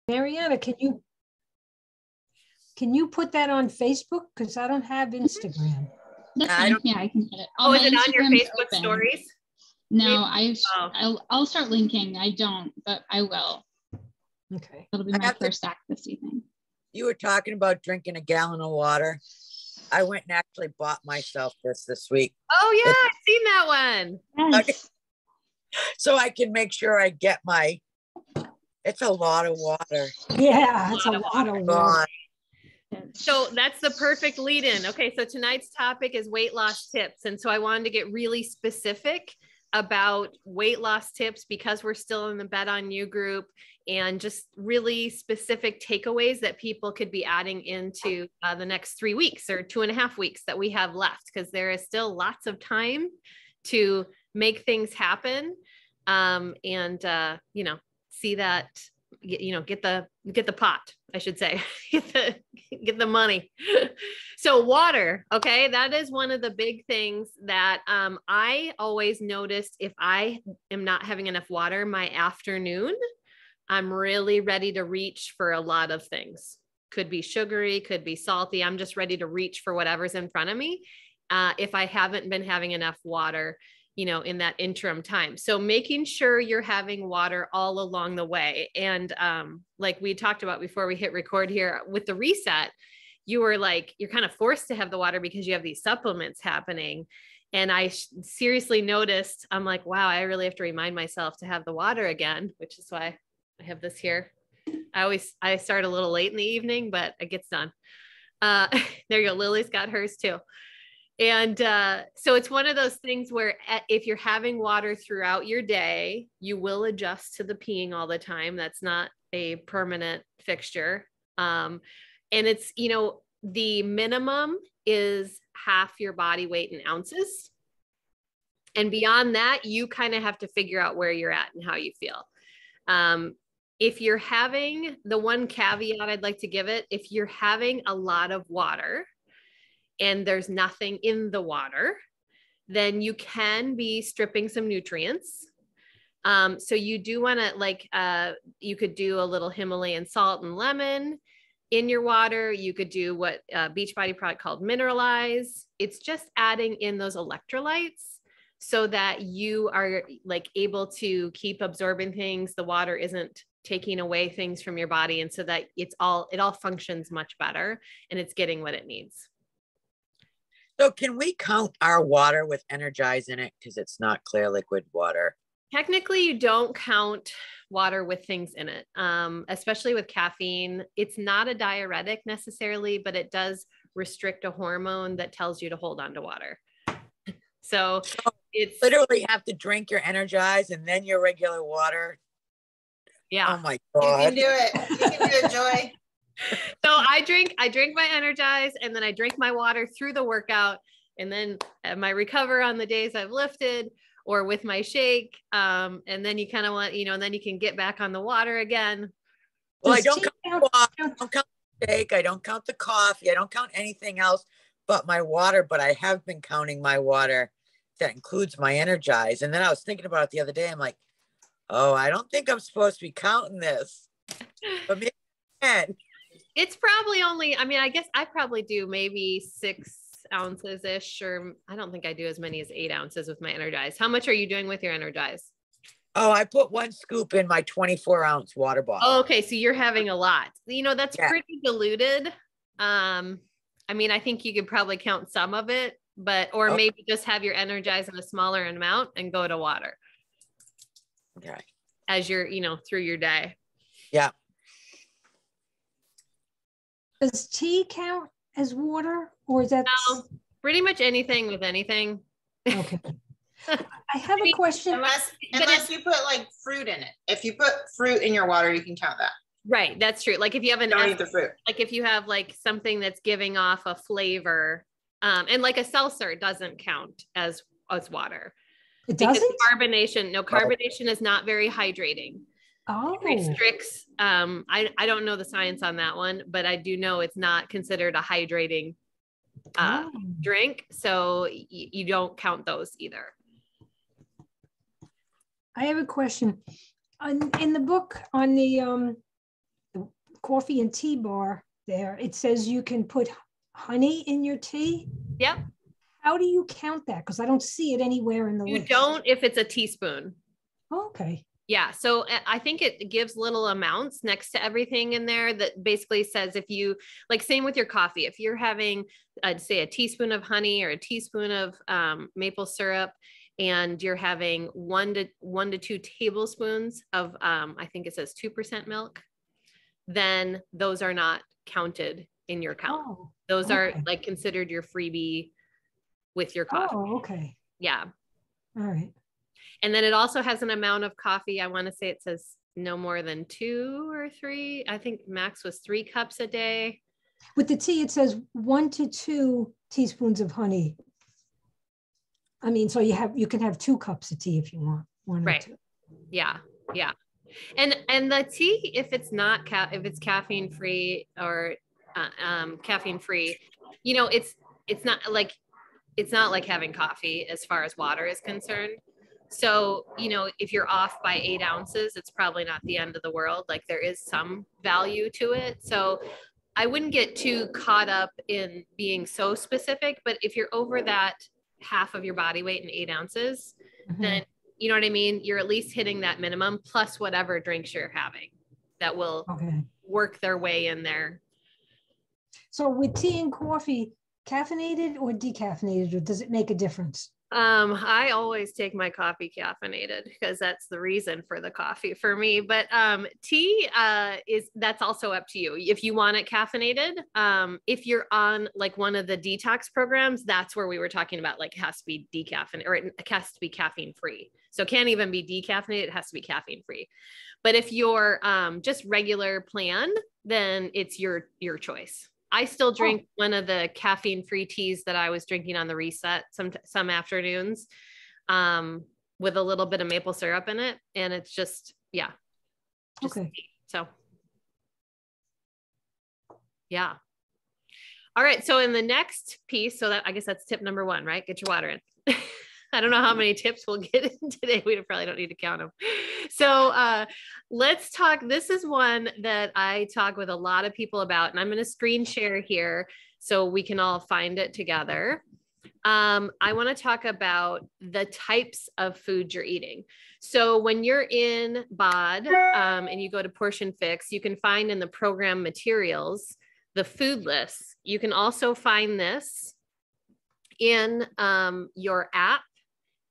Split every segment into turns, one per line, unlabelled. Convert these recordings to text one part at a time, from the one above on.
Mariana, can you put that on Facebook? Because I don't have Instagram.
That's fine. Yeah, I can hit it.
Oh, is it on your Facebook stories?
No, I'll start linking. I don't, but I will.
Okay.
It'll be my first act this evening.
You were talking about drinking a gallon of water. I went and actually bought myself this week.
Oh yeah, I've seen that one.
Yes.
Okay. So I can make sure I get it's a lot of water.
Yeah, it's a lot of water.
So that's the perfect lead in. Okay, so tonight's topic is weight loss tips. And so I wanted to get really specific about weight loss tips because we're still in the Bet on You group, and just really specific takeaways that people could be adding into the next 3 weeks or 2.5 weeks that we have left, because there is still lots of time to make things happen. See that, get the pot, I should say, get the money. So water. Okay. That is one of the big things that, I always noticed if I am not having enough water, my afternoon, I'm really ready to reach for a lot of things. Could be sugary, could be salty. I'm just ready to reach for whatever's in front of me. If I haven't been having enough water, in that interim time. So making sure you're having water all along the way. And like we talked about before we hit record here with the reset, you were like, you're kind of forced to have the water because you have these supplements happening. And I seriously noticed, I'm like, wow, I really have to remind myself to have the water again, which is why I have this here. I start a little late in the evening, but it gets done. There you go. Lily's got hers too. And so it's one of those things where if you're having water throughout your day, you will adjust to the peeing all the time. That's not a permanent fixture. And it's, the minimum is half your body weight in ounces. And beyond that, you kind of have to figure out where you're at and how you feel. If you're having, the one caveat I'd like to give it, if you're having a lot of water, and there's nothing in the water, then you can be stripping some nutrients. So you do want to you could do a little Himalayan salt and lemon in your water. You could do what Beachbody product called Mineralize. It's just adding in those electrolytes so that you are able to keep absorbing things. The water isn't taking away things from your body. And so that it all functions much better and it's getting what it needs.
So can we count our water with Energize in it? Because it's not clear liquid water.
Technically, you don't count water with things in it, especially with caffeine. It's not a diuretic necessarily, but it does restrict a hormone that tells you to hold on to water. So it's
literally have to drink your Energize and then your regular water.
Yeah.
Oh my God.
You can do it. You can do it, Joy.
So I drink my Energize and then I drink my water through the workout, and then my recover on the days I've lifted or with my shake. And then you kind of want, and then you can get back on the water again.
Well, I don't count the water, I don't count the shake, I don't count the coffee, I don't count anything else but my water, but I have been counting my water. That includes my Energize. And then I was thinking about it the other day. I'm like, oh, I don't think I'm supposed to be counting this. But maybe I can.
It's probably only, I guess I probably do maybe 6 ounces ish, or I don't think I do as many as 8 ounces with my Energize. How much are you doing with your Energize?
Oh, I put 1 scoop in my 24-ounce water bottle.
Oh, okay. So you're having a lot. That's pretty diluted. I think you could probably count some of it, or maybe just have your Energize in a smaller amount and go to water.
Okay.
As you're, through your day.
Yeah.
Does tea count as water, or is that?
No, pretty much anything with anything.
Okay. I have a question.
Unless you put fruit in it. If you put fruit in your water, you can count that.
Right. That's true. If you have
don't eat the fruit.
If you have something that's giving off a flavor, and a seltzer doesn't count as water.
It doesn't?
Carbonation is not very hydrating.
Oh.
It restricts, I don't know the science on that one, but I do know it's not considered a hydrating drink. So you don't count those either.
I have a question. In the book on the coffee and tea bar there, it says you can put honey in your tea.
Yep.
How do you count that? Because I don't see it anywhere in the
You
list.
don't if it's a teaspoon.
Okay.
Yeah. So I think it gives little amounts next to everything in there that basically says if you, like, same with your coffee, if you're having, say, a teaspoon of honey or a teaspoon of maple syrup, and you're having 1 to 2 tablespoons of, I think it says 2% milk, then those are not counted in your count.
Oh,
Those are
okay.
like considered your freebie with your coffee.
Oh, okay.
Yeah.
All right.
And then it also has an amount of coffee. I want to say it says no more than 2 or 3. I think max was 3 cups a day.
With the tea, it says 1 to 2 teaspoons of honey. I mean, so you can have 2 cups of tea if you want. 1 or
Right.
2.
Yeah. Yeah. And the tea, if it's not if it's caffeine free or caffeine free, you know, it's not like having coffee as far as water is concerned. So, you know, if you're off by 8 ounces, it's probably not the end of the world. Like, there is some value to it. So I wouldn't get too caught up in being so specific, but if you're over that half of your body weight in 8 ounces, then, you know what I mean? You're at least hitting that minimum plus whatever drinks you're having that will work their way in there.
So with tea and coffee, caffeinated or decaffeinated, or does it make a difference?
I always take my coffee caffeinated because that's the reason for the coffee for me. But tea that's also up to you. If you want it caffeinated, if you're on like one of the detox programs, that's where we were talking about, like, it has to be decaffeinated, or it has to be caffeine free. So it can't even be decaffeinated, it has to be caffeine free. But if you're just regular plan, then it's your choice. I still drink one of the caffeine-free teas that I was drinking on the reset some afternoons, with a little bit of maple syrup in it. And it's just tea. So, yeah. All right. So in the next piece, so that, I guess that's tip number 1, right? Get your water in. I don't know how many tips we'll get in today. We probably don't need to count them. So let's talk. This is one that I talk with a lot of people about, and I'm going to screen share here so we can all find it together. I want to talk about the types of food you're eating. So when you're in BOD and you go to Portion Fix, you can find in the program materials the food lists. You can also find this in your app,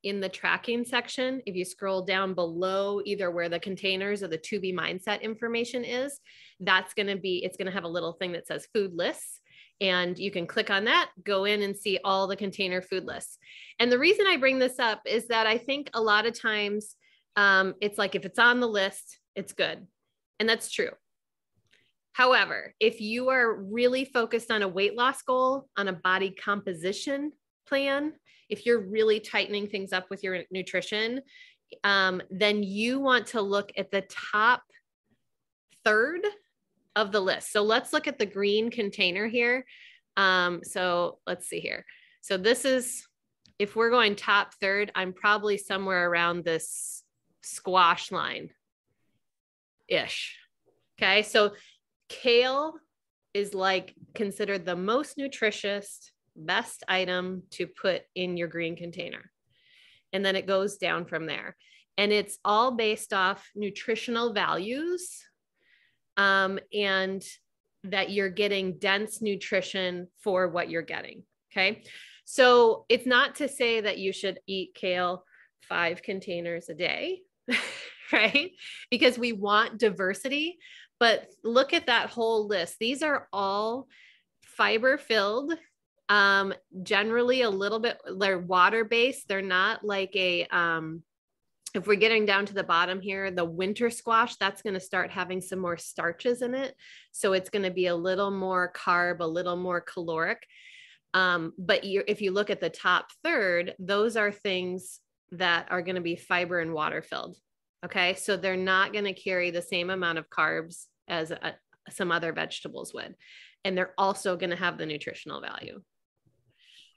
in the tracking section. If you scroll down below, either where the containers or the To Be Mindset information is, it's going to have a little thing that says food lists, and you can click on that, go in and see all the container food lists. And the reason I bring this up is that I think a lot of times it's like, if it's on the list, it's good. And that's true. However, if you are really focused on a weight loss goal, on a body composition plan, if you're really tightening things up with your nutrition, then you want to look at the top third of the list. So let's look at the green container here. So let's see here. So this is, if we're going top third, I'm probably somewhere around this squash line-ish. Okay, so kale is like considered the most nutritious, best item to put in your green container. And then it goes down from there. And it's all based off nutritional values, and that you're getting dense nutrition for what you're getting. Okay. So it's not to say that you should eat kale 5 containers a day, right? Because we want diversity, but look at that whole list. These are all fiber filled. Generally a little bit, they're water-based. They're not like if we're getting down to the bottom here, the winter squash, that's going to start having some more starches in it. So it's going to be a little more carb, a little more caloric. But if you look at the top third, those are things that are going to be fiber and water filled. Okay. So they're not going to carry the same amount of carbs as some other vegetables would. And they're also going to have the nutritional value.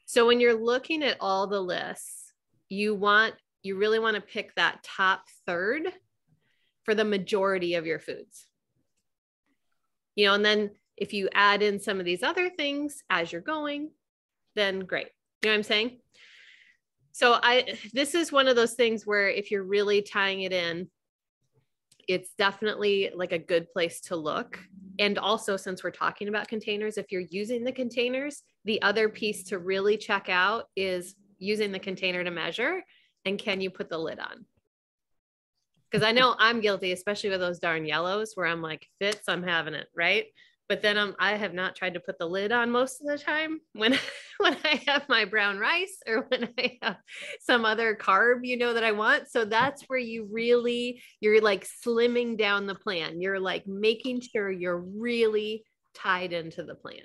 So when you're looking at all the lists, you really want to pick that top third for the majority of your foods. and then if you add in some of these other things as you're going, then great. You know what I'm saying? So this is one of those things where if you're really tying it in, it's definitely like a good place to look. And also, since we're talking about containers, if you're using the containers, the other piece to really check out is using the container to measure, and can you put the lid on? Because I know I'm guilty, especially with those darn yellows where I'm like, fits, I'm having it, right? But then I have not tried to put the lid on most of the time when I have my brown rice or when I have some other carb, that I want. So that's where you're like slimming down the plan. You're like making sure you're really tied into the plan.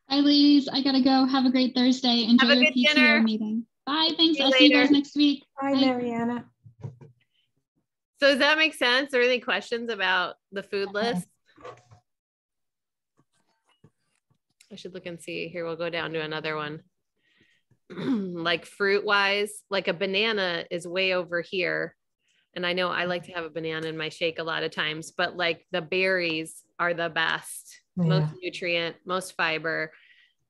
Bye, ladies. I gotta go. Have a great Thursday. Enjoy your PTO dinner. Meeting. Bye. Thanks. I'll see you guys next week.
Bye, Mariana.
So does that make sense? Or any questions about the food list? I should look and see. Here, we'll go down to another one. Like fruit wise, like a banana is way over here. And I know I like to have a banana in my shake a lot of times, but like the berries are the best, most nutrient, most fiber,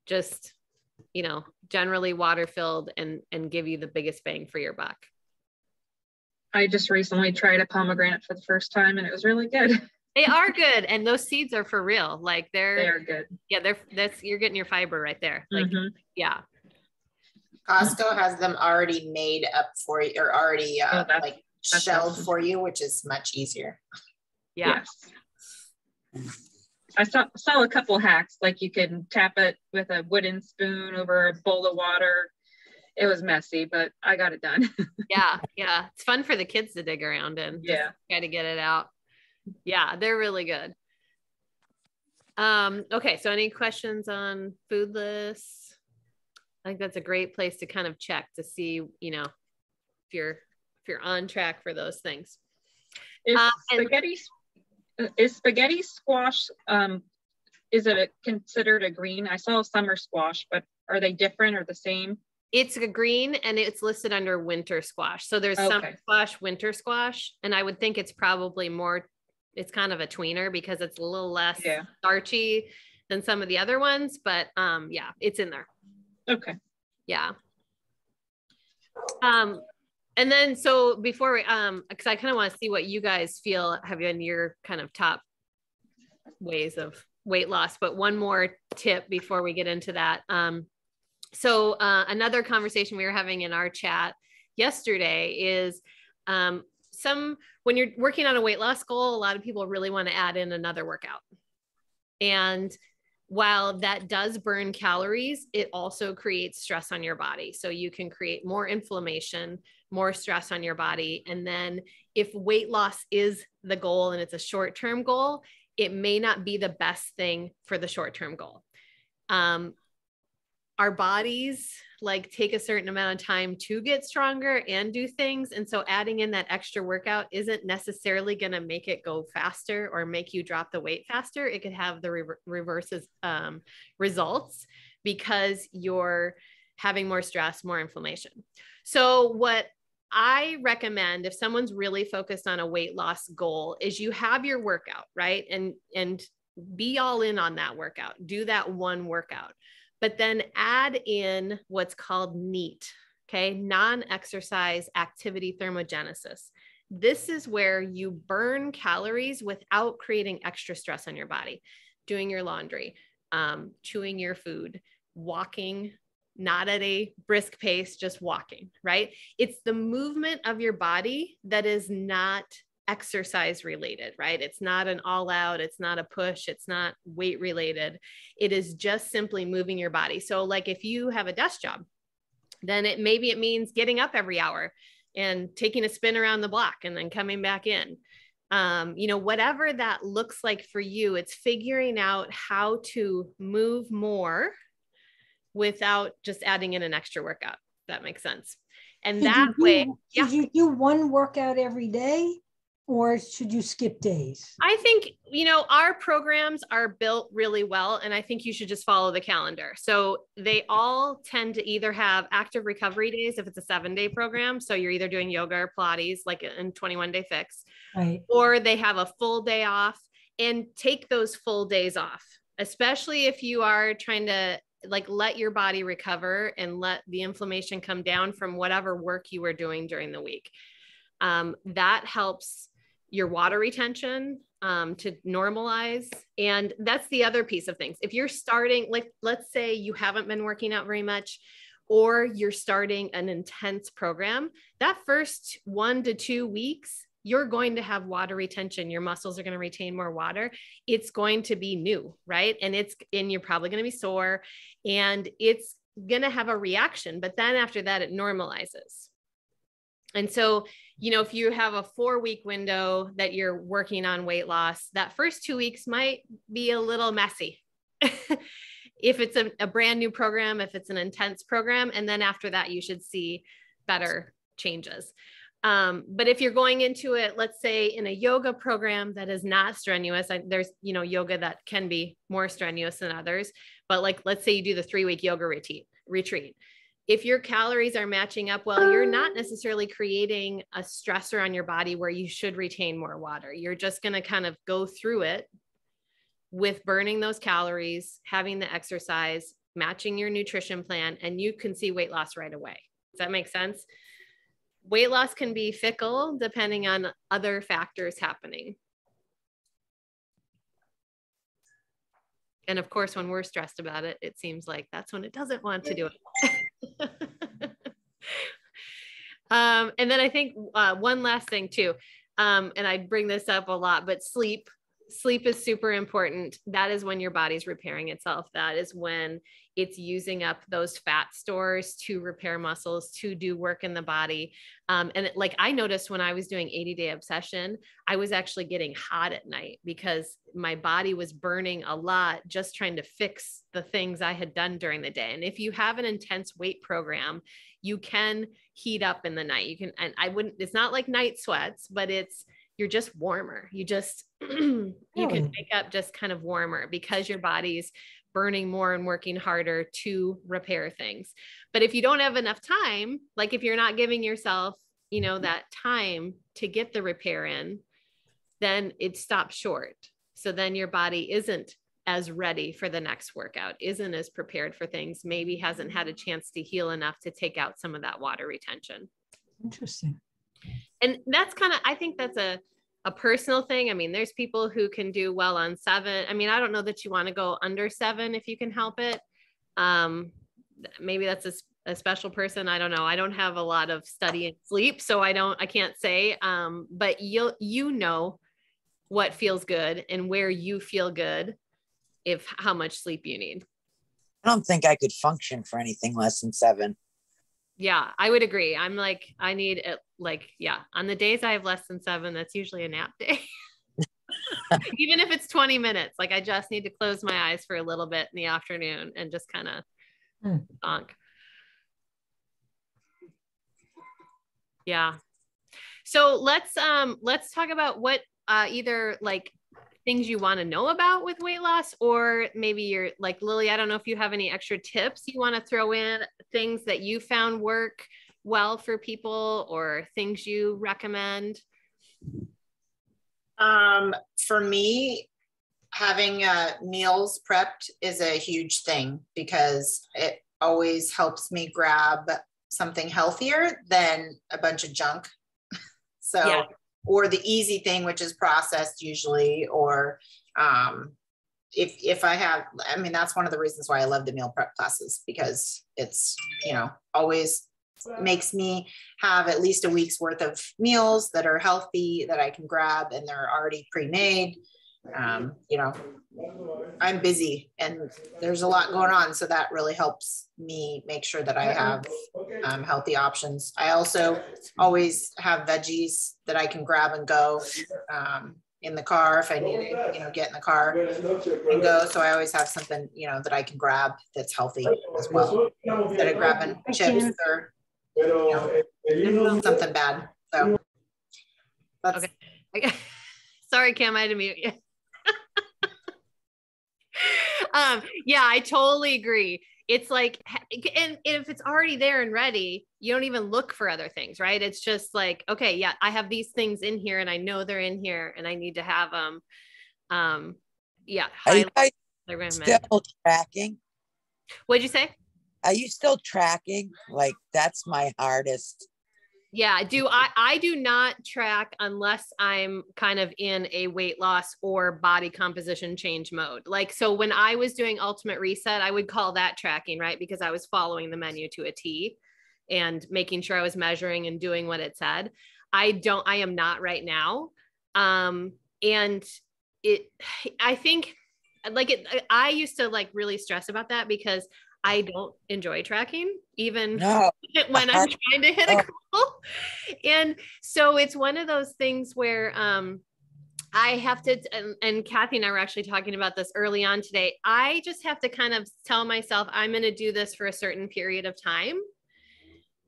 just, generally water filled and give you the biggest bang for your buck.
I just recently tried a pomegranate for the first time and it was really good.
They are good. And those seeds are for real. Like
they are good.
Yeah. You're getting your fiber right there. Like, yeah.
Costco has them already made up for you or already that's shelled awesome. For you, which is much easier.
Yeah.
Yes. I saw a couple hacks, like you can tap it with a wooden spoon over a bowl of water. It was messy, but I got it done.
Yeah. It's fun for the kids to dig around in.
Yeah.
Try to get it out. Yeah, they're really good. Okay, so any questions on food lists? I think that's a great place to kind of check to see, if you're on track for those things.
Is spaghetti squash, is it considered a green? I saw summer squash, but are they different or the same?
It's a green and it's listed under winter squash. So there's summer squash, winter squash, and I would think it's probably more, it's kind of a tweener because it's a little less starchy than some of the other ones, but yeah, it's in there.
Okay.
Yeah. And then, so before we, cause I kind of want to see what you guys feel have been your kind of top ways of weight loss, but one more tip before we get into that. So another conversation we were having in our chat yesterday is when you're working on a weight loss goal, a lot of people really want to add in another workout. And while that does burn calories, it also creates stress on your body. So you can create more inflammation, more stress on your body. And then if weight loss is the goal and it's a short-term goal, it may not be the best thing for the short-term goal. Our bodies like take a certain amount of time to get stronger and do things. And so adding in that extra workout isn't necessarily going to make it go faster or make you drop the weight faster. It could have the reverses results because you're having more stress, more inflammation. So what I recommend if someone's really focused on a weight loss goal is you have your workout, right? And be all in on that workout. Do that one workout. But then add in what's called NEAT, okay? Non-exercise activity thermogenesis. This is where you burn calories without creating extra stress on your body. Doing your laundry, chewing your food, walking, not at a brisk pace, just walking, right? It's the movement of your body that is not exercise related, right? It's not an all out, it's not a push, it's not weight related. It is just simply moving your body. So like if you have a desk job, then maybe it means getting up every hour and taking a spin around the block and then coming back in. Whatever that looks like for you, it's figuring out how to move more without just adding in an extra workout. If that makes sense. And that way,
should you do one workout every day? Or should you skip days?
I think, our programs are built really well, and I think you should just follow the calendar. So they all tend to either have active recovery days if it's a 7-day program. So you're either doing yoga or Pilates, like in 21 Day Fix,
right?
Or they have a full day off and take those full days off, especially if you are trying to like let your body recover and let the inflammation come down from whatever work you were doing during the week. That helps your water retention to normalize. And that's the other piece of things. If you're starting, like, let's say you haven't been working out very much, or you're starting an intense program, that first 1 to 2 weeks, you're going to have water retention. Your muscles are going to retain more water. It's going to be new, right? And you're probably going to be sore, and it's going to have a reaction, but then after that, it normalizes. And so, you know, if you have a 4-week window that you're working on weight loss, that first 2 weeks might be a little messy. If it's a brand new program, if it's an intense program, and then after that, you should see better changes. But if you're going into it, let's say in a yoga program that is not strenuous, there's, you know, yoga that can be more strenuous than others, but like, let's say you do the 3-week yoga retreat. If your calories are matching up well, you're not necessarily creating a stressor on your body where you should retain more water. You're just going to kind of go through it with burning those calories, having the exercise, matching your nutrition plan, and you can see weight loss right away. Does that make sense? Weight loss can be fickle depending on other factors happening. And of course, when we're stressed about it, it seems like that's when it doesn't want to do it. And then I think one last thing too, and I bring this up a lot, but sleep is super important. That is when your body's repairing itself. That is when it's using up those fat stores to repair muscles, to do work in the body. And like I noticed when I was doing 80-day obsession, I was actually getting hot at night because my body was burning a lot, just trying to fix the things I had done during the day. And if you have an intense weight program, you can heat up in the night. You can, and it's not like night sweats, but you're just warmer. You just, you can wake up just kind of warmer because your body's burning more and working harder to repair things. But if you don't have enough time, like if you're not giving yourself, you know, that time to get the repair in, then it stops short. So then your body isn't as ready for the next workout, isn't as prepared for things, maybe hasn't had a chance to heal enough to take out some of that water retention.
Interesting.
And that's kind of, I think that's a personal thing. I mean, there's people who can do well on 7. I mean, I don't know that you want to go under 7 if you can help it. Maybe that's a special person. I don't know. I don't have a lot of study in sleep, so I can't say, but you know what feels good and where you feel good, how much sleep you need.
I don't think I could function for anything less than 7.
Yeah, I would agree. I'm like, I need it, like, yeah, on the days I have less than 7, that's usually a nap day. Even if it's 20 minutes, like I just need to close my eyes for a little bit in the afternoon and just kind of bonk. Yeah. So let's talk about what either like things you want to know about with weight loss, or maybe you're like, Lily, I don't know if you have any extra tips you want to throw in, things that you found work well for people or things you recommend.
For me, having meals prepped is a huge thing because it always helps me grab something healthier than a bunch of junk. So yeah. Or the easy thing, which is processed usually, or if I have, I mean, that's one of the reasons why I love the meal prep classes, because it's, you know, always makes me have at least a week's worth of meals that are healthy that I can grab, and they're already pre-made. You know, I'm busy and there's a lot going on, so that really helps me make sure that I have healthy options. I also always have veggies that I can grab and go in the car if I need to, you know, get in the car and go. So I always have something, you know, that I can grab that's healthy as well, instead of grabbing chips or, you know, something bad. So that's
okay. Sorry, Kim, I had to mute you. Yeah, I totally agree. It's like, and if it's already there and ready, you don't even look for other things, right? It's just like, okay, yeah, I have these things in here and I know they're in here and I need to have them. Yeah.
Are you guys
recommend.
still tracking?
What'd you say?
Are you still tracking? Like, that's my hardest.
Yeah, I do not track unless I'm kind of in a weight loss or body composition change mode. Like, so when I was doing Ultimate Reset, I would call that tracking, right? Because I was following the menu to a T and making sure I was measuring and doing what it said. I am not right now. And I think I used to like really stress about that because I don't enjoy tracking, even when I'm trying to hit a goal. And so it's one of those things where I have to, and Kathy and I were actually talking about this early on today. I just have to kind of tell myself I'm going to do this for a certain period of time.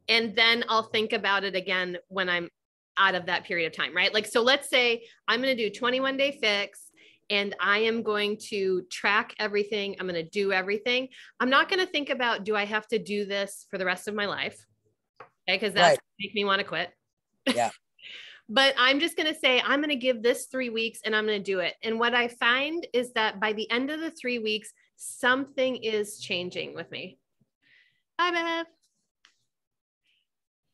And then I'll think about it again when I'm out of that period of time, right? Like, so let's say I'm going to do 21-day fix. And I am going to track everything. I'm going to do everything. I'm not going to think about, do I have to do this for the rest of my life? Okay. Cause that's make me want to quit.
Yeah.
But I'm just going to say, I'm going to give this 3 weeks and I'm going to do it. And what I find is that by the end of the 3 weeks, something is changing with me. Hi, Bev.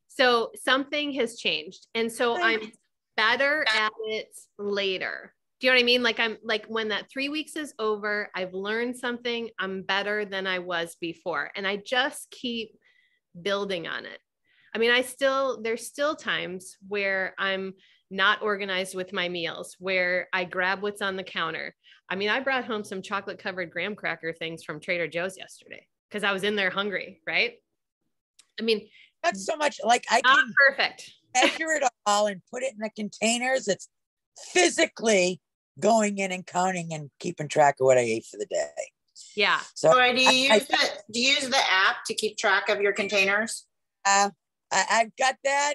So something has changed. And so I'm better at it later. Do you know what I mean? Like I'm like, when that 3 weeks is over, I've learned something, I'm better than I was before. And I just keep building on it. I mean, there's still times where I'm not organized with my meals, where I grab what's on the counter. I mean, I brought home some chocolate covered graham cracker things from Trader Joe's yesterday because I was in there hungry, right? I mean,
that's so much like I can
perfect.
Measure it all and put it in the containers. It's physically going in and counting and keeping track of what I ate for the day.
Yeah.
So
do you use the app to keep track of your containers?
I've got that.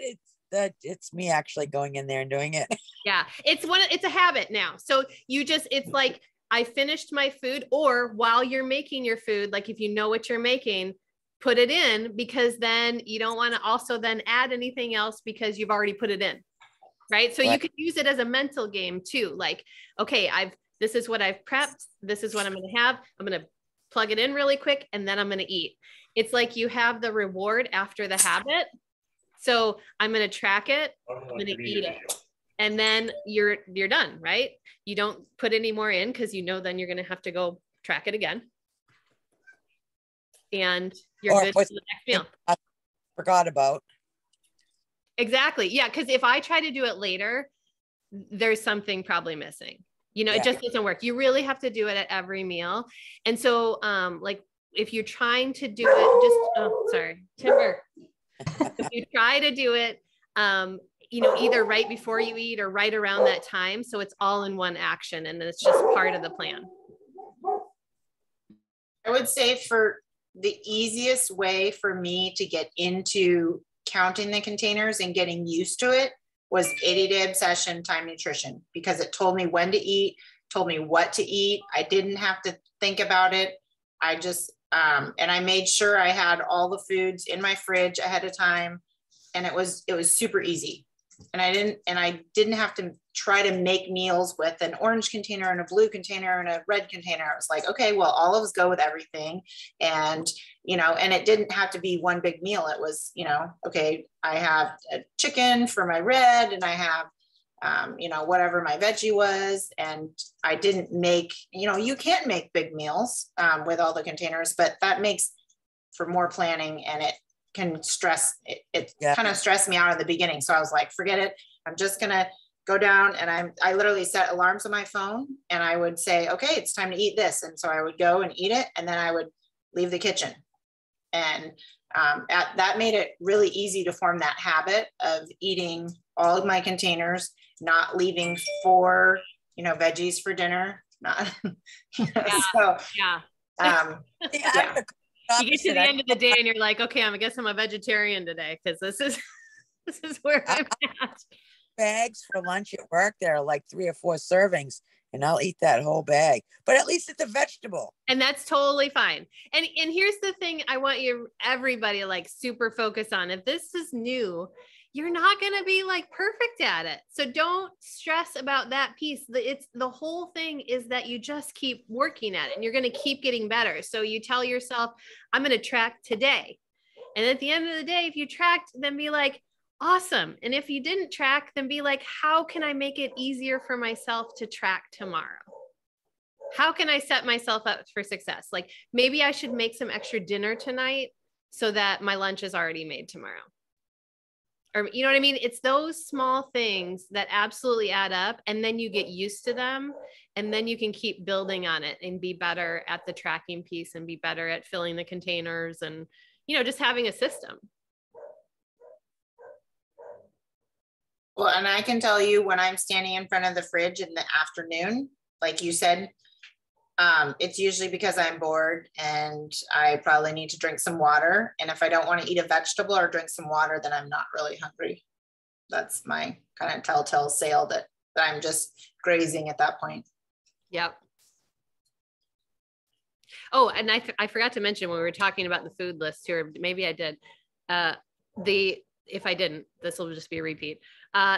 It's me actually going in there and doing it.
Yeah. It's a habit now. So it's like, I finished my food, or while you're making your food, like if you know what you're making, put it in, because then you don't want to also then add anything else because you've already put it in. Right. So you can use it as a mental game too. Like, okay, this is what I've prepped. This is what I'm going to have. I'm going to plug it in really quick and then I'm going to eat. It's like you have the reward after the habit. So I'm going to track it. I'm going to eat it. And then you're done, right? You don't put any more in because you know then you're going to have to go track it again. And you're good for the next meal.
I forgot about.
Exactly. Yeah. Because if I try to do it later, there's something probably missing. It just doesn't work. You really have to do it at every meal. And so, like, if you're trying to do it, Timber. If you try to do it, either right before you eat or right around that time. So it's all in one action and it's just part of the plan.
I would say for the easiest way for me to get into counting the containers and getting used to it was 80-day obsession time nutrition, because it told me when to eat, told me what to eat. I didn't have to think about it. I just, and I made sure I had all the foods in my fridge ahead of time. And it was super easy. And I didn't have to try to make meals with an orange container and a blue container and a red container. I was like, okay, well, olives go with everything. And, and it didn't have to be one big meal. It was, okay, I have a chicken for my red and I have, whatever my veggie was. And I didn't make, you can't make big meals with all the containers, but that makes for more planning, and it can stress it kind of stressed me out in the beginning. So I was like, forget it. I'm just going to go down, and I literally set alarms on my phone, and I would say, okay, it's time to eat this. And so I would go and eat it. And then I would leave the kitchen. And that made it really easy to form that habit of eating all of my containers, not leaving 4, veggies for dinner. You
get to the end of the day and you're like, okay, I guess I'm a vegetarian today because this is where I'm at.
Bags for lunch at work, there are like 3 or 4 servings, and I'll eat that whole bag. But at least it's a vegetable. And
that's totally fine. And here's the thing I want everybody like super focus on. If this is new, you're not going to be like perfect at it. So don't stress about that piece. The whole thing is that you just keep working at it and you're going to keep getting better. So you tell yourself, I'm going to track today. And at the end of the day, if you tracked, then be like, awesome. And if you didn't track, then be like, how can I make it easier for myself to track tomorrow? How can I set myself up for success? Like maybe I should make some extra dinner tonight so that my lunch is already made tomorrow. Or, you know what I mean? It's those small things that absolutely add up, and then you get used to them, and then you can keep building on it and be better at the tracking piece and be better at filling the containers and, you know, just having a system.
Well, and I can tell you when I'm standing in front of the fridge in the afternoon, like you said, it's usually because I'm bored and I probably need to drink some water. And if I don't want to eat a vegetable or drink some water, then I'm not really hungry. That's my kind of telltale sale that I'm just grazing at that point.
Yep. Oh, and I forgot to mention when we were talking about the food list here, maybe I did. If I didn't, this will just be a repeat.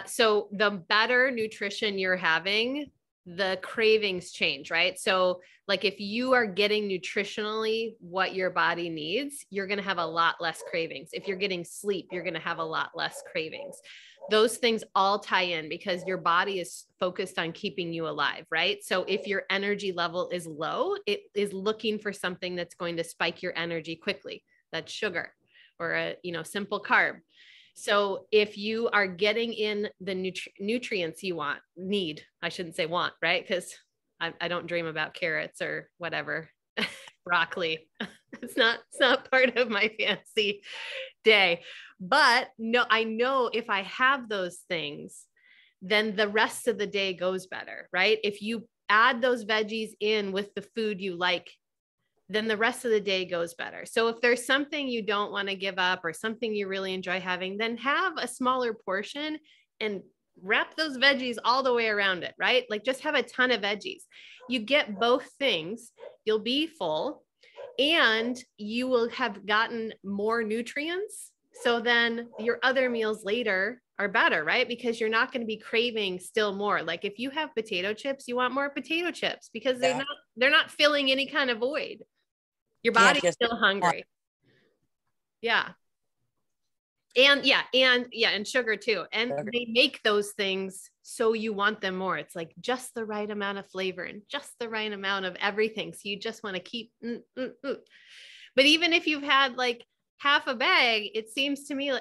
So the better nutrition you're having, the cravings change, right? So like if you are getting nutritionally what your body needs, you're going to have a lot less cravings. If you're getting sleep, you're going to have a lot less cravings. Those things all tie in because your body is focused on keeping you alive, right? So if your energy level is low, it is looking for something that's going to spike your energy quickly. That's sugar or a, simple carb. So if you are getting in the nutrients you need, I shouldn't say want, right? Because I don't dream about carrots or whatever, broccoli. It's not part of my fancy day. But no, I know if I have those things, then the rest of the day goes better, right? If you add those veggies in with the food you like, then the rest of the day goes better. So if there's something you don't want to give up or something you really enjoy having, then have a smaller portion and wrap those veggies all the way around it, right? Like just have a ton of veggies. You get both things, you'll be full and you will have gotten more nutrients. So then your other meals later are better, right? Because you're not going to be craving still more. Like if you have potato chips, you want more potato chips because they're not filling any kind of void. Your body's still hungry. Yeah. And sugar too. And they make those things so you want them more. It's like just the right amount of flavor and just the right amount of everything. So you just want to keep, But even if you've had like half a bag, it seems to me,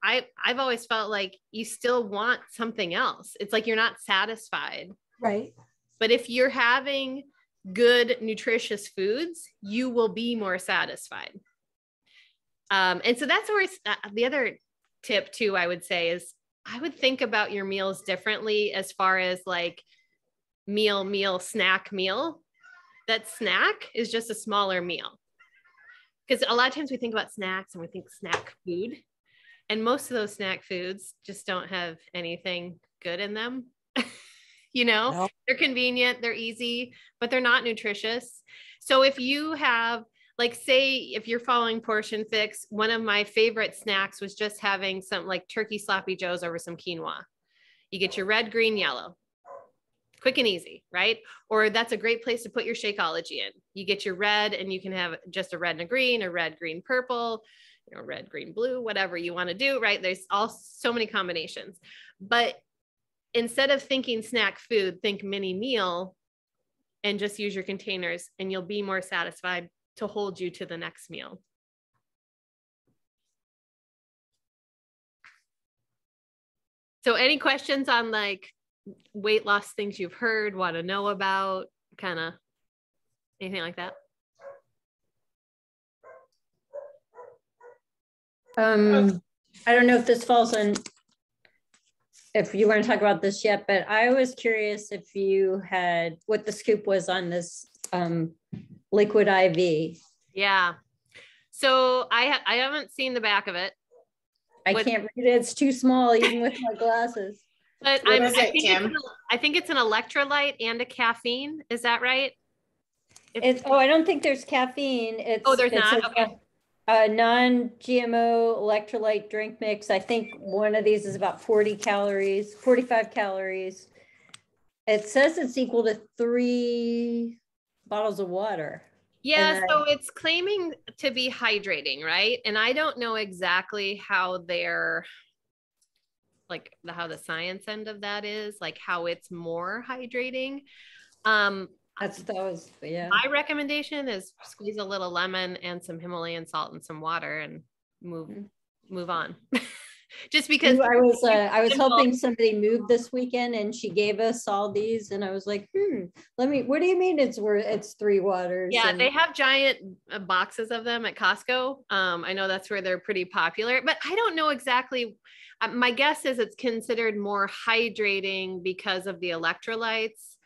I've always felt like you still want something else. It's like you're not satisfied.
Right.
But if you're having good, nutritious foods, you will be more satisfied. And so that's where the other tip too, I would say is I would think about your meals differently as far as like meal, snack, meal. That snack is just a smaller meal. Because a lot of times we think about snacks and we think snack food. And most of those snack foods just don't have anything good in them. Nope. They're convenient, they're easy, but they're not nutritious. So if you have, like, say, if you're following Portion Fix, one of my favorite snacks was just having some like turkey sloppy joes over some quinoa. You get your red, green, yellow, quick and easy, right? Or that's a great place to put your Shakeology in. You get your red and you can have just a red and a green or red, green, purple, red, green, blue, whatever you want to do, right? There's so many combinations, but instead of thinking snack food, think mini meal and just use your containers and you'll be more satisfied to hold you to the next meal. So any questions on like weight loss things you've heard, want to know about, kind of anything like that?
I don't know if this falls in, if you want to talk about this yet, but I was curious if you had, what the scoop was on this liquid IV.
Yeah. So I haven't seen the back of it.
I can't read it. It's too small, even with my glasses.
But I think it's an electrolyte and a caffeine. Is that right?
I don't think there's caffeine.
There's not. Okay.
a non-GMO electrolyte drink mix. I think one of these is about 40 calories, 45 calories. It says it's equal to 3 bottles of water.
Yeah, so it's claiming to be hydrating, right? And I don't know exactly how they're like how the science end of that is, like how it's more hydrating.
Yeah.
My recommendation is squeeze a little lemon and some Himalayan salt and some water and move on. Just because
I was helping somebody move this weekend and she gave us all these and I was like, what do you mean it's 3 waters?
Yeah,
and
they have giant boxes of them at Costco. I know that's where they're pretty popular, but I don't know exactly. My guess is it's considered more hydrating because of the electrolytes.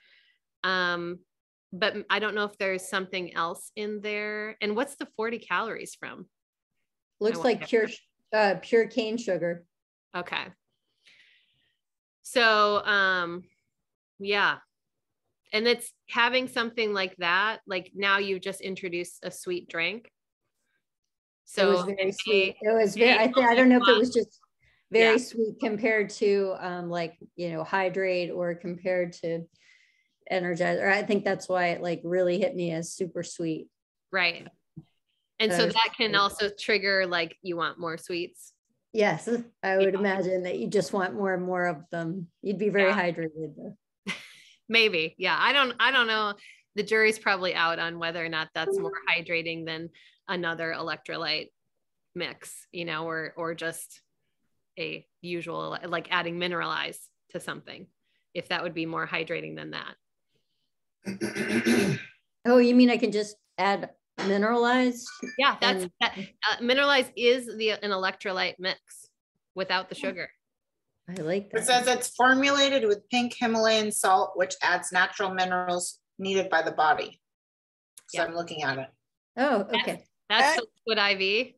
But I don't know if there's something else in there. And what's the 40 calories from?
Looks like pure cane sugar.
Okay. So, yeah. And it's having something like that, like now you've just introduced a sweet drink. So
it was very sweet. It was very, I don't know if it was just very sweet compared to hydrate or compared to Energizer. I think that's why it like really hit me as super sweet.
Right. And so that can also trigger like you want more sweets.
Yes, I would imagine that you just want more and more of them. You'd be very hydrated though.
Maybe. Yeah. I don't know. The jury's probably out on whether or not that's more hydrating than another electrolyte mix, or just a usual, like adding Mineralize to something, if that would be more hydrating than that.
Oh, you mean I can just add Mineralize?
Yeah, Mineralize is an electrolyte mix without the sugar.
I like that.
It says it's formulated with pink Himalayan salt, which adds natural minerals needed by the body. So I'm looking at it.
Oh, okay.
That's the liquid IV.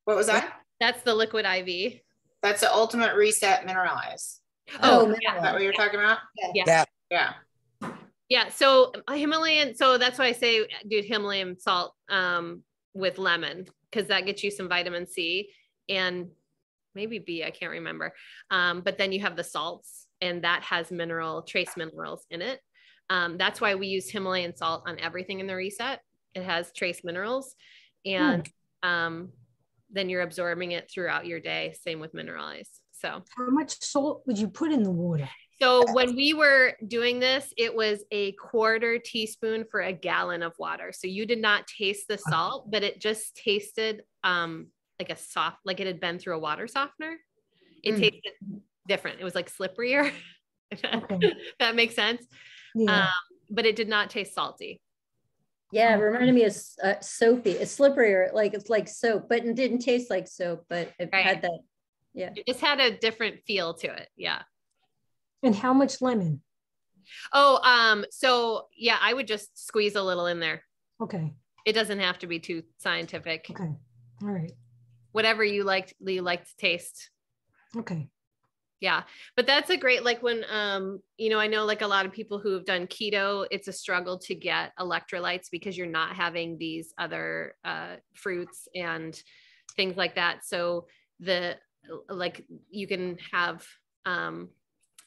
What was that?
That's the liquid IV.
That's the Ultimate Reset Mineralize.
Oh,
yeah. Is that what you're talking about?
Yeah.
Yeah.
Yeah. So Himalayan, so that's why I say do Himalayan salt with lemon, because that gets you some vitamin C and maybe B, I can't remember. But then you have the salts and that has trace minerals in it. That's why we use Himalayan salt on everything in the reset. It has trace minerals and then you're absorbing it throughout your day. Same with Mineralize. So
how much salt would you put in the water?
So when we were doing this, it was a 1/4 teaspoon for a gallon of water. So you did not taste the salt, but it just tasted like like it had been through a water softener. It tasted different. It was like slipperier. That makes sense. Yeah. But it did not taste salty.
Yeah, it reminded me of soapy. It's slipperier, like it's like soap, but it didn't taste like soap, but it had that. Yeah.
It just had a different feel to it. Yeah.
And how much lemon?
Oh, so yeah, I would just squeeze a little in there.
Okay.
It doesn't have to be too scientific.
Okay. All right.
Whatever you like to taste.
Okay.
Yeah. But that's a great, like when, I know like a lot of people who have done keto, it's a struggle to get electrolytes because you're not having these other fruits and things like that. So you can have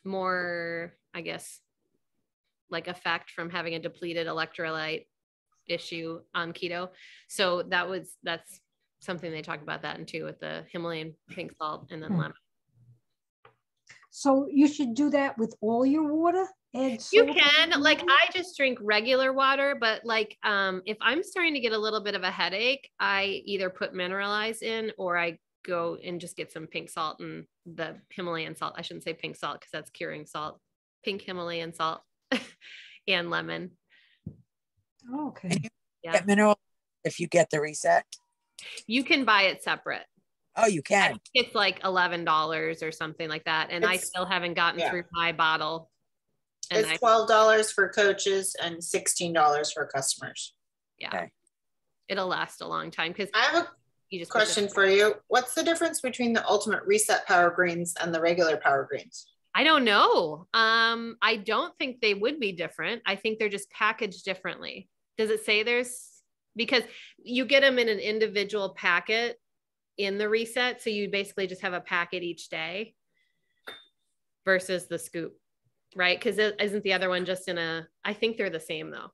more, I guess, like effect from having a depleted electrolyte issue on keto. So that's something they talk about that too with the Himalayan pink salt and then lemon.
So you should do that with all your water?
You can, like, I just drink regular water, but like, if I'm starting to get a little bit of a headache, I either put Mineralize in or I go and just get some pink salt and the Himalayan salt. I shouldn't say pink salt because that's curing salt. Pink Himalayan salt and lemon.
Oh, okay.
Get mineral if you get the reset. You
can buy it separate.
Oh, you can.
It's like $11 or something like that. And I still haven't gotten through my bottle.
And it's $12 for coaches and $16 for customers.
Yeah. Okay. It'll last a long time because
I have a question for you. What's the difference between the Ultimate Reset Power Greens and the regular Power Greens?
I don't know. I don't think they would be different. I think they're just packaged differently. Does it say there's because you get them in an individual packet in the reset. So you basically just have a packet each day versus the scoop, right? Because isn't the other one just in a, I think they're the same though.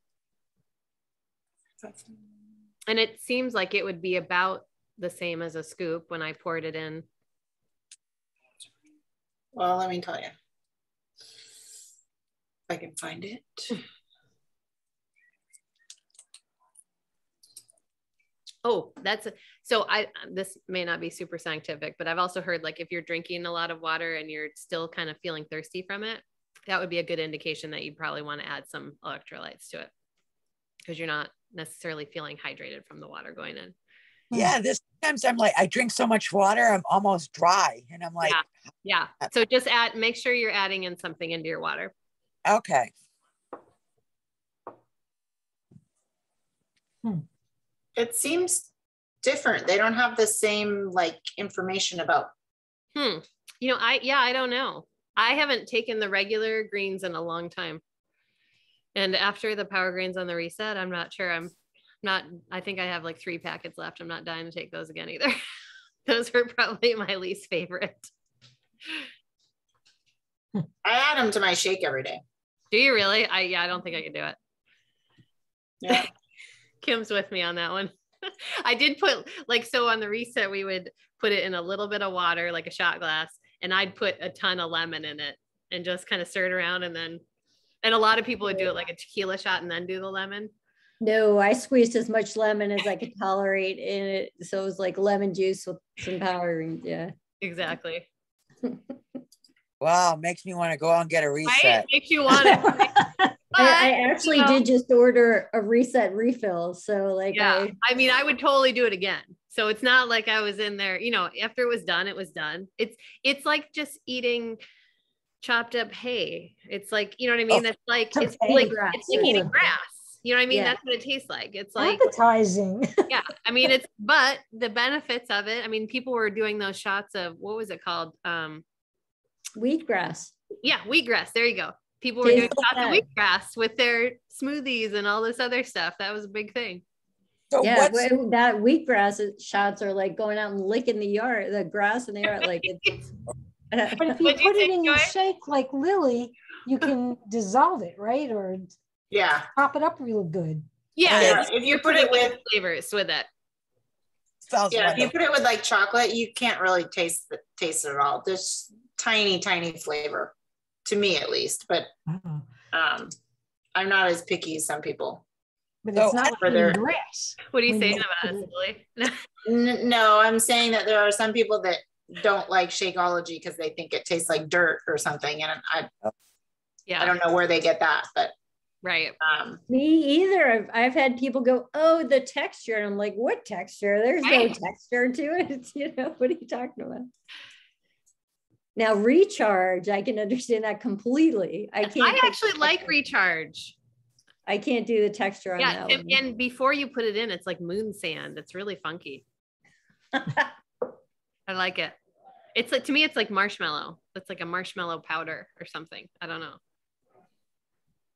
And it seems like it would be about the same as a scoop when I poured it in.
Well, let me tell you. If I can find it.
Oh, this may not be super scientific, but I've also heard like if you're drinking a lot of water and you're still kind of feeling thirsty from it, that would be a good indication that you probably want to add some electrolytes to it because you're not necessarily feeling hydrated from the water going in.
Yeah, this times I'm like, I drink so much water, I'm almost dry. And I'm like,
yeah. So just make sure you're adding in something into your water.
Okay.
It seems different. They don't have the same like information about.
You know, I don't know. I haven't taken the regular greens in a long time. And after the power greens on the reset, I'm not sure. I think I have like 3 packets left. I'm not dying to take those again either. Those were probably my least favorite.
I add them to my shake every day.
Do you really? I don't think I could do it.
Yeah.
Kim's with me on that one. I did put so on the reset, we would put it in a little bit of water, like a shot glass, and I'd put a ton of lemon in it and just kind of stir it around. And a lot of people would do it like a tequila shot and then do the lemon.
No, I squeezed as much lemon as I could tolerate in it. So it was like lemon juice with some power. Yeah.
Exactly.
Wow, makes me want to go out and get a reset.
Right? Makes you want it.
I actually did just order a reset refill. So like,
yeah, I mean, I would totally do it again. So it's not like I was in there, you know, after it was done, it was done. It's like just eating chopped up hay. It's like, you know what I mean? It's like eating grass. You know what I mean?
Yeah.
That's what it tastes like. It's like
appetizing.
Yeah. I mean, but the benefits of it, I mean, people were doing those shots of, what was it called?
Wheatgrass.
Yeah. Wheatgrass. There you go. People were doing shots of wheatgrass with their smoothies and all this other stuff. That was a big thing.
So
yeah, that wheatgrass shots are like going out and licking the grass in the yard. Like it's
but if you put it in your shake like Lily, you can dissolve it, right? Or chop it up real good.
Yeah,
if you put it with
flavors with it.
If you put it with like chocolate, you can't really taste it at all. There's tiny flavor, to me at least. But I'm not as picky as some people.
But it's not like grass.
What are you saying about us, Lily?
No, I'm saying that there are some people that don't like Shakeology because they think it tastes like dirt or something, and I don't know where they get that, but
right.
Me either. I've had people go, "Oh, the texture," and I'm like, "What texture? There's no texture to it." You know, what are you talking about? Now, recharge, I can understand that completely. I
actually like recharge.
I can't do the texture on that one.
And before you put it in, it's like moon sand. It's really funky. I like it. It's like, to me, it's like marshmallow. It's like a marshmallow powder or something. I don't know.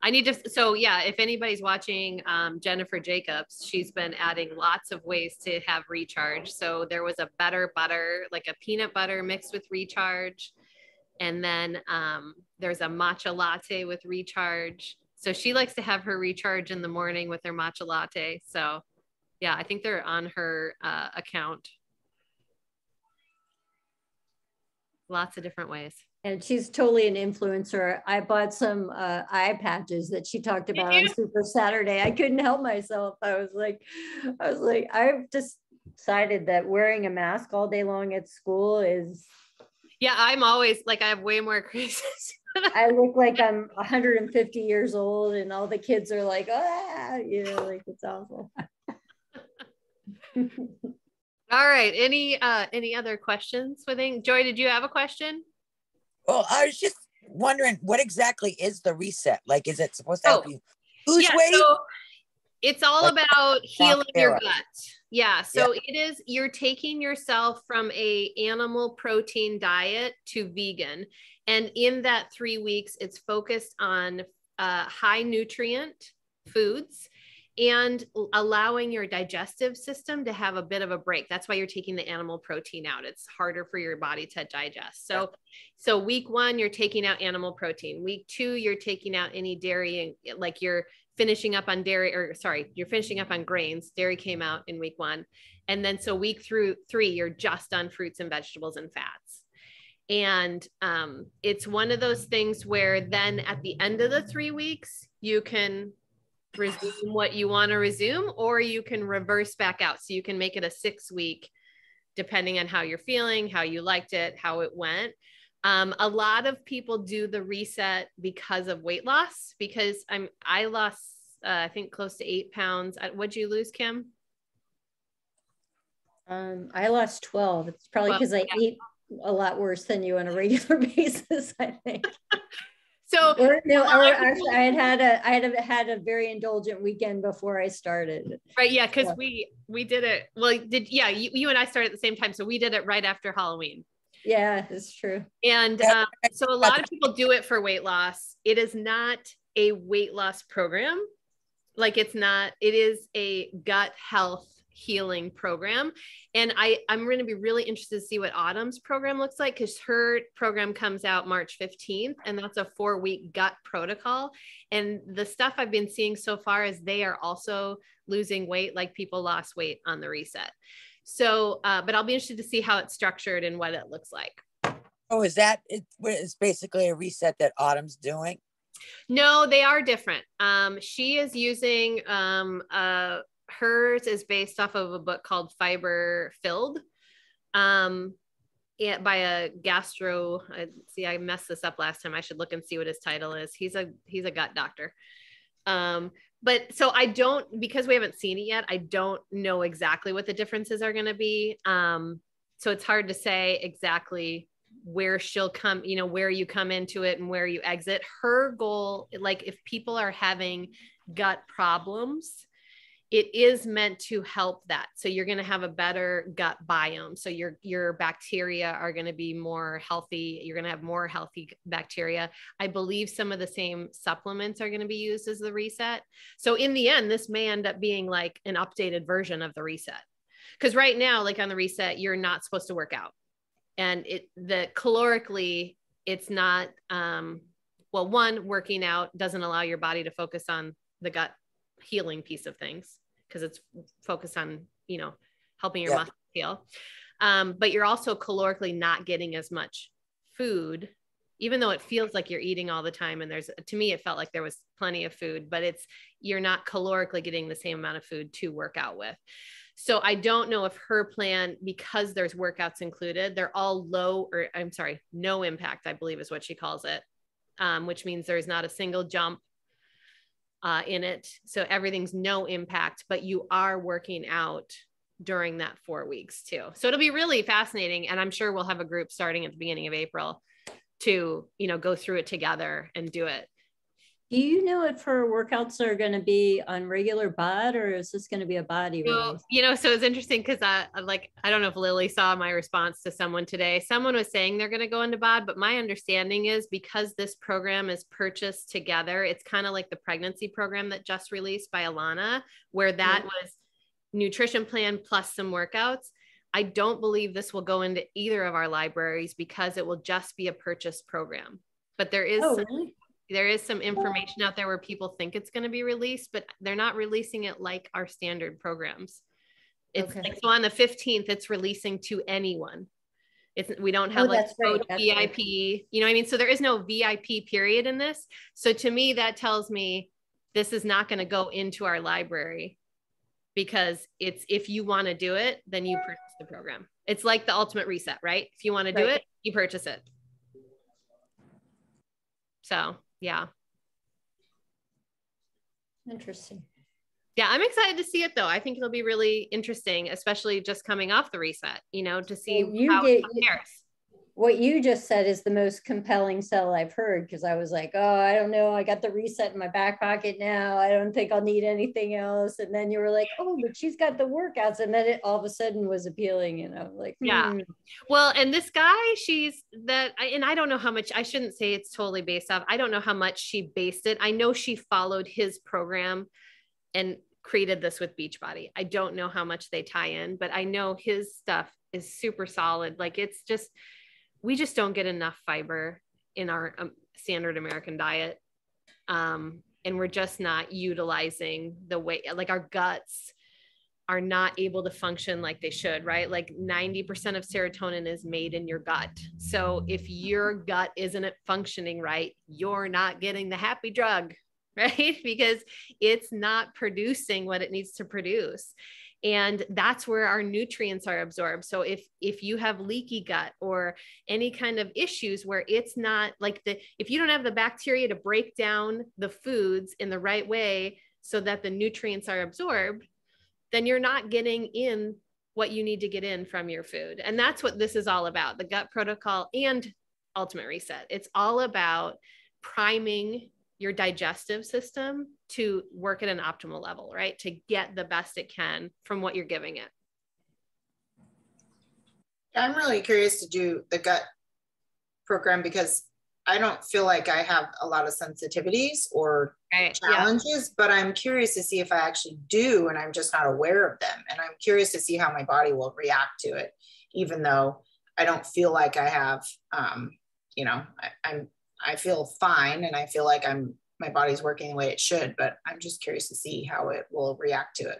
I need to, so yeah, if anybody's watching Jennifer Jacobs, she's been adding lots of ways to have recharge. So there was a better butter, like a peanut butter mixed with recharge. And then there's a matcha latte with recharge. So she likes to have her recharge in the morning with her matcha latte. So yeah, I think they're on her account. Lots of different ways.
And she's totally an influencer. I bought some eye patches that she talked about on Super Saturday. I couldn't help myself. I was like, I've just decided that wearing a mask all day long at school is.
Yeah, I'm always like, I have way more creases.
I look like I'm 150 years old and all the kids are like, you know, like it's awful.
All right. Any other questions? Joy, did you have a question?
Well, I was just wondering, what exactly is the reset? Like, is it supposed to help you lose weight? So
it's all about healing your gut. Yeah. So it is, you're taking yourself from a animal protein diet to vegan. And in that 3 weeks, it's focused on high nutrient foods. and allowing your digestive system to have a bit of a break. That's why you're taking the animal protein out. It's harder for your body to digest. So week 1, you're taking out animal protein. Week 2, you're taking out any dairy, and like you're finishing up on dairy, or sorry, you're finishing up on grains. Dairy came out in week 1. And then so week 3, you're just on fruits and vegetables and fats. And it's one of those things where then at the end of the 3 weeks, you can resume what you want to resume, or you can reverse back out. So you can make it a 6-week, depending on how you're feeling, how you liked it, how it went. A lot of people do the reset because of weight loss, because I lost, I think close to 8 pounds. What'd you lose, Kim?
I lost 12. It's probably because I eat a lot worse than you on a regular basis, I think.
So
actually, I had a very indulgent weekend before I started.
Right, yeah, because we did it. Well, you and I started at the same time, so we did it right after Halloween.
Yeah, it's true.
And so a lot of people do it for weight loss. It is not a weight loss program. Like it is a gut health healing program. And I'm going to be really interested to see what Autumn's program looks like, because her program comes out March 15th, and that's a 4-week gut protocol. And the stuff I've been seeing so far is they are also losing weight, like people lost weight on the reset. So, but I'll be interested to see how it's structured and what it looks like.
Oh, is that it? It's basically a reset that Autumn's doing?
No, they are different. She is using, hers is based off of a book called Fiber Filled, by a gastro. I messed this up last time. I should look and see what his title is. He's a gut doctor. But so because we haven't seen it yet, I don't know exactly what the differences are going to be. So it's hard to say exactly where she'll come, where you come into it and where you exit. Her goal, like if people are having gut problems, it is meant to help that. So you're going to have a better gut biome. So your bacteria are going to be more healthy. You're going to have more healthy bacteria. I believe some of the same supplements are going to be used as the reset. So in the end, this may end up being like an updated version of the reset. Because right now, like on the reset, you're not supposed to work out. And calorically, it's not, one, working out doesn't allow your body to focus on the gut healing piece of things, because it's focused on, helping your muscles heal. But you're also calorically not getting as much food, even though it feels like you're eating all the time. And to me, it felt like there was plenty of food, but you're not calorically getting the same amount of food to work out with. So I don't know if her plan, because there's workouts included, they're all no impact, I believe is what she calls it, which means there's not a single jump in it. So everything's no impact, but you are working out during that 4 weeks too. So it'll be really fascinating. And I'm sure we'll have a group starting at the beginning of April to, go through it together and do it.
Do you know if her workouts are going to be on regular bod, or is this going to be a body release?
So it's interesting because I don't know if Lily saw my response to someone today. Someone was saying they're going to go into bod, but my understanding is because this program is purchased together, it's kind of like the pregnancy program that just released by Alana, where that was nutrition plan plus some workouts. I don't believe this will go into either of our libraries because it will just be a purchase program. But there is there is some information out there where people think it's going to be released, but they're not releasing it like our standard programs. It's like, so on the 15th, it's releasing to anyone. We don't have VIP, you know what I mean? So there is no VIP period in this. So to me, that tells me this is not going to go into our library, because if you want to do it, then you purchase the program. It's like the ultimate reset, right? If you want to do it, you purchase it. So yeah.
Interesting.
Yeah, I'm excited to see it though. I think it'll be really interesting, especially just coming off the reset, to see how it compares.
What you just said is the most compelling sell I've heard, because I was like, oh, I don't know. I got the reset in my back pocket now. I don't think I'll need anything else. And then you were like, oh, but she's got the workouts. And then it all of a sudden was appealing,
Yeah. Well, and this guy, and I don't know how much, I shouldn't say it's totally based off. I don't know how much she based it. I know she followed his program and created this with Beachbody. I don't know how much they tie in, but I know his stuff is super solid. Like it's just, we just don't get enough fiber in our standard American diet. And we're just not utilizing the way, like our guts are not able to function like they should, right? Like 90% of serotonin is made in your gut. So if your gut isn't functioning right, you're not getting the happy drug, right? Because it's not producing what it needs to produce. And that's where our nutrients are absorbed. So if you have leaky gut or any kind of issues where it's not like if you don't have the bacteria to break down the foods in the right way so that the nutrients are absorbed, then you're not getting in what you need to get in from your food. And that's what this is all about, the gut protocol and ultimate reset. It's all about priming your digestive system to work at an optimal level, right? To get the best it can from what you're giving it.
I'm really curious to do the gut program because I don't feel like I have a lot of sensitivities or challenges, but I'm curious to see if I actually do, and I'm just not aware of them. And I'm curious to see how my body will react to it, even though I don't feel like I have, you know, I feel fine and I feel like my body's working the way it should, but I'm just curious to see how it will react to it.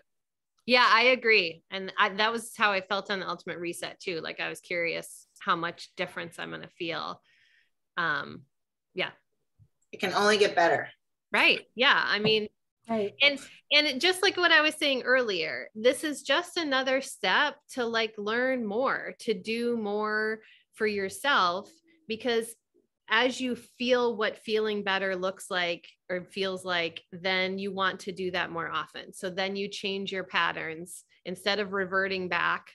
Yeah, I agree. And that was how I felt on the ultimate reset too. Like I was curious how much difference I'm going to feel. Yeah.
It can only get better.
Right. Yeah. I mean,
Right.
and it, just like what I was saying earlier, this is just another step to like learn more, to do more for yourself, because as you feel what feeling better looks like or feels like, then you want to do that more often. So then you change your patterns instead of reverting back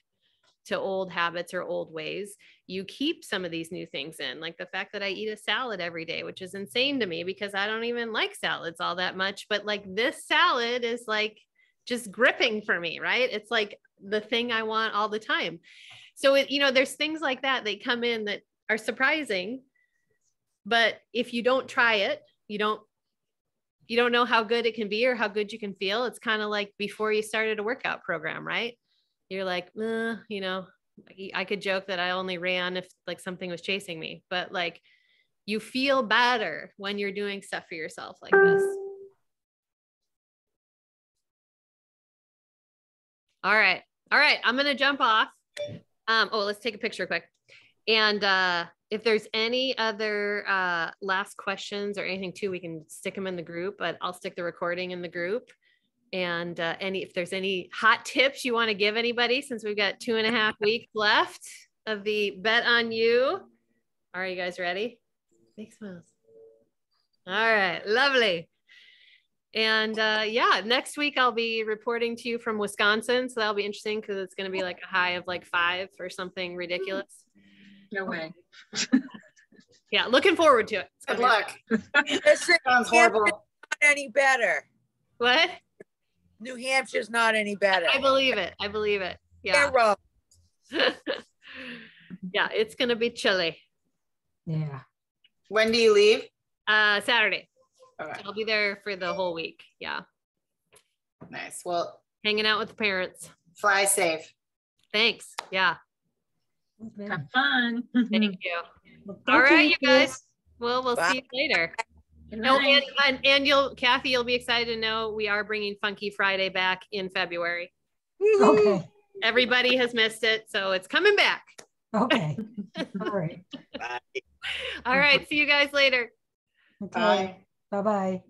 to old habits or old ways. You keep some of these new things in, like the fact that I eat a salad every day, which is insane to me because I don't even like salads all that much. But like this salad is like just gripping for me, right? It's like the thing I want all the time. So it, you know, there's things like that, they come in that are surprising, but if you don't try it, you don't know how good it can be or how good you can feel. It's kind of like before you started a workout program, right? You're like, you know, I could joke that I only ran if like something was chasing me, but like you feel better when you're doing stuff for yourself like this. All right. I'm going to jump off. Let's take a picture quick. And if there's any other last questions or anything too, we can stick them in the group, but I'll stick the recording in the group. And if there's any hot tips you want to give anybody, since we've got 2.5 weeks left of the Bet on You. Are you guys ready? Big smiles. All right, lovely. And yeah, next week I'll be reporting to you from Wisconsin. So that'll be interesting because it's going to be like a high of like 5 or something ridiculous.
No way.
Yeah, looking forward to it.
Good luck. Sounds horrible.
Not any better.
What?
New Hampshire's not any better.
I believe it. Yeah. Yeah, it's going to be chilly.
Yeah.
When do you leave?
Saturday.
Okay.
I'll be there for the whole week. Yeah.
Nice. Well,
hanging out with the parents.
Fly safe.
Thanks. Yeah.
Have fun.
Thank you.
Well,
all right, you guys.
Chris.
Well, we'll see you later. No, and Kathy, you'll be excited to know we are bringing Funky Friday back in February.
Okay.
Everybody has missed it, so it's coming back.
Okay. All right.
Bye.
All right. See you guys later.
Okay.
Bye.
Bye-bye.